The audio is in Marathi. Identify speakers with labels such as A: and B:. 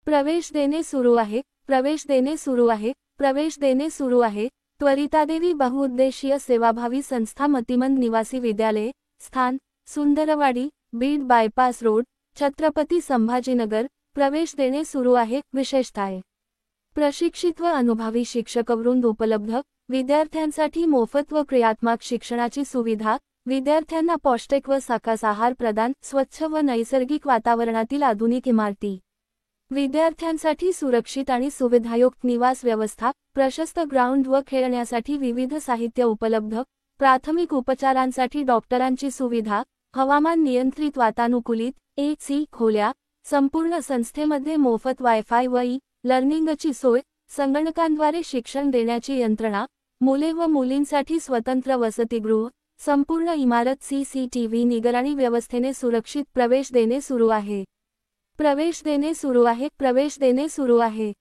A: प्रवेश देणे सुरू आहे, प्रवेश देणे सुरू आहे, प्रवेश देणे सुरू आहे। त्वरितादेवी बहुउद्देशीय सेवाभावी संस्था मतिमंद निवासी विद्यालय, स्थान सुंदरवाडी, बीड बायपास रोड, छत्रपती संभाजीनगर। प्रवेश देणे सुरू आहे। विशेषतः प्रशिक्षित व अनुभवी शिक्षकवृंद उपलब्ध, विद्यार्थ्यांसाठी मोफत व क्रियात्मक शिक्षणाची सुविधा, विद्यार्थ्यांना पौष्टिक व सकस आहार प्रदान, स्वच्छ व नैसर्गिक वातावरणातील आधुनिक इमारती, विद्यार्थ्यांसाठी सुरक्षित आणि सुविधायुक्त निवास व्यवस्था, प्रशस्त ग्राउंड व खेळण्यासाठी विविध साहित्य उपलब्ध, प्राथमिक उपचारांसाठी डॉक्टरांची सुविधा, हवामान नियंत्रित वातानुकूलित AC खोल्या, संपूर्ण संस्थेमध्ये मोफत वायफाय व लर्निंगची सोय, संगणकांद्वारे शिक्षण देण्याची यंत्रणा, मुले व मुलींसाठी स्वतंत्र वसतिगृह, संपूर्ण इमारत CCTV निगराणी व्यवस्थेने सुरक्षित। प्रवेश देणे सुरू आहे, प्रवेश देणे सुरू आहे, प्रवेश देणे सुरू आहे।